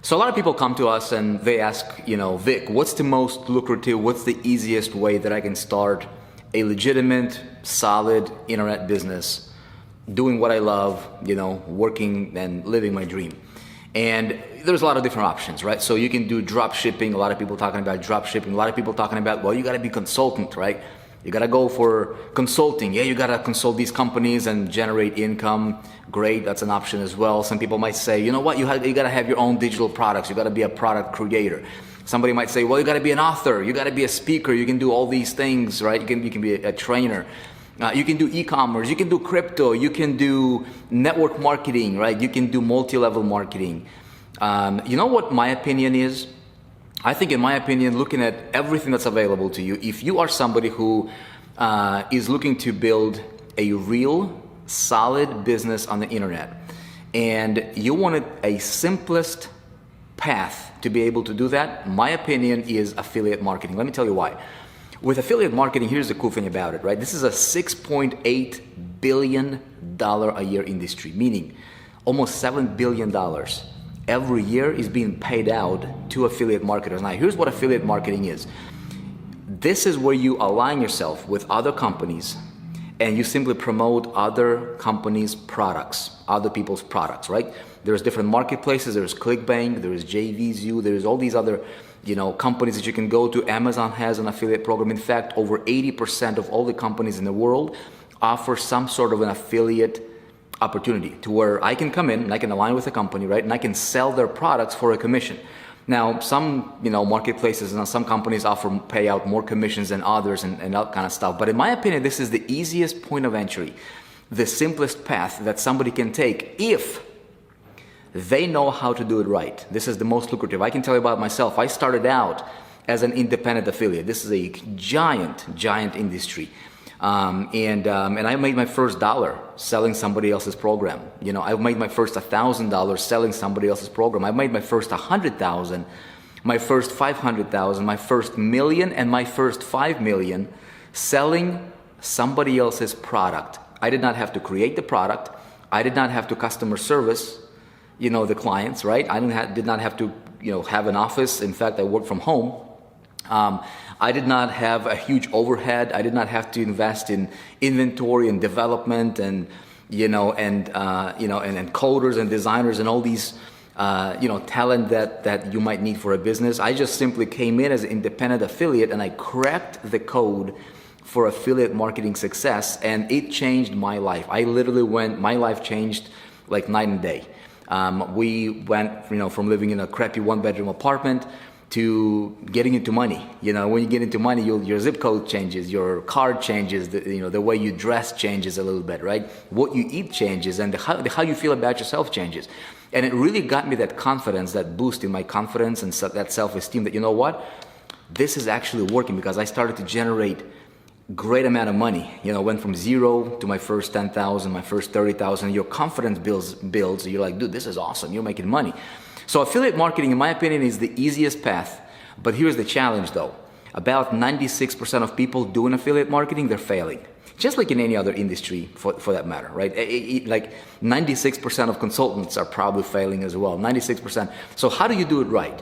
So a lot of people come to us and they ask, Vic, what's the most lucrative, what's the easiest way that I can start a legitimate, solid internet business, doing what I love, working and living my dream? And there's a lot of different options, right? So you can do drop shipping. A lot of people talking about drop shipping. A lot of people talking about, well, you got to be consultant, right? You got to go for consulting. Yeah, you got to consult these companies and generate income. Great, that's an option as well. Some people might say, you know what, you got to have your own digital products. You got to be a product creator. Somebody might say, well, you got to be an author. You got to be a speaker. You can do all these things, right? You can be a trainer. You can do e-commerce. You can do crypto. You can do network marketing, right? You can do multi-level marketing. You know what my opinion is? I think, in my opinion, looking at everything that's available to you, if you are somebody who is looking to build a real, solid business on the internet, and you wanted a simplest path to be able to do that, my opinion is affiliate marketing. Let me tell you why. With affiliate marketing, here's the cool thing about it, right? This is a $6.8 billion a year industry, meaning almost $7 billion every year is being paid out to affiliate marketers. Now, here's what affiliate marketing is. This is where you align yourself with other companies and you simply promote other companies' products, other people's products, right? There's different marketplaces. There's ClickBank, there's JVZoo, there's all these other companies that you can go to. Amazon has an affiliate program. In fact, over 80% of all the companies in the world offer some sort of an affiliate opportunity to where I can come in and I can align with a company, right? And I can sell their products for a commission. Now, some, marketplaces and some companies pay out more commissions than others and that kind of stuff. But in my opinion, this is the easiest point of entry, the simplest path that somebody can take if they know how to do it right. This is the most lucrative. I can tell you about myself. I started out as an independent affiliate. This is a giant industry. And I made my first dollar selling somebody else's program. I made my first $1,000 selling somebody else's program. I made my first 100,000, my first 500,000, my first million, and my first 5 million selling somebody else's product. I did not have to create the product. I did not have to customer service, the clients, right? I did not have to, have an office. In fact, I worked from home. I did not have a huge overhead. I did not have to invest in inventory and development and coders and designers and all these talent that you might need for a business. I just simply came in as an independent affiliate and I cracked the code for affiliate marketing success, and it changed my life. My life changed like night and day. We went, from living in a crappy one-bedroom apartment to getting into money. When you get into money, your zip code changes, your card changes, the way you dress changes a little bit, right? What you eat changes, and how you feel about yourself changes. And it really got me that confidence, that boost in my confidence and that self-esteem that, this is actually working, because I started to generate great amount of money. Went from zero to my first 10,000, my first 30,000. Your confidence builds. You're like, dude, this is awesome. You're making money. So affiliate marketing, in my opinion, is the easiest path. But here's the challenge, though. About 96% of people doing affiliate marketing, they're failing. Just like in any other industry, for that matter, right? Like 96% of consultants are probably failing as well. 96%. So how do you do it right?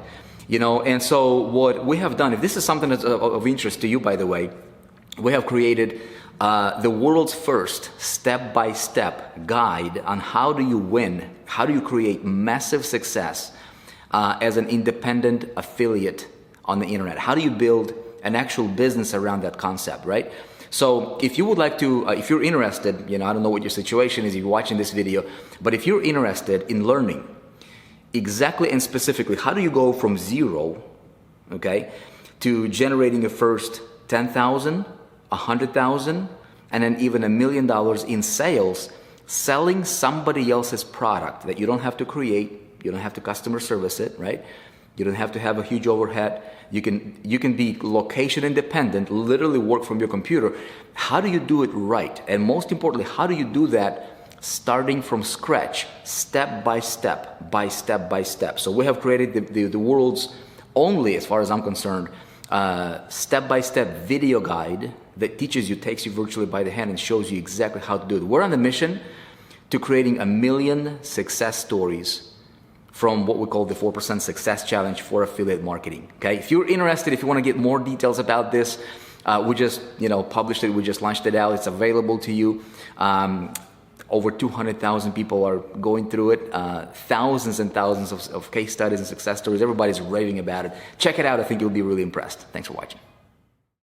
And so what we have done, if this is something that's of interest to you, by the way, we have created the world's first step-by-step guide on how do you win, how do you create massive success as an independent affiliate on the internet. How do you build an actual business around that concept, right? So if you would like to, if you're interested, I don't know what your situation is if you're watching this video, but if you're interested in learning exactly and specifically how do you go from zero, okay, to generating your first 10,000, 100,000, and then even $1 million in sales, selling somebody else's product that you don't have to create, you don't have to customer service it, right? You don't have to have a huge overhead. You can be location independent, literally work from your computer. How do you do it right? And most importantly, how do you do that starting from scratch, step by step, by step by step? So we have created the world's only, as far as I'm concerned, step-by-step video guide that teaches you, takes you virtually by the hand and shows you exactly how to do it. We're on a mission to creating 1 million success stories from what we call the 4% Success Challenge for affiliate marketing. Okay, if you're interested, if you want to get more details about this, we just published it. We just launched it out. It's available to you. Over 200,000 people are going through it. Thousands and thousands of case studies and success stories. Everybody's raving about it. Check it out. I think you'll be really impressed. Thanks for watching.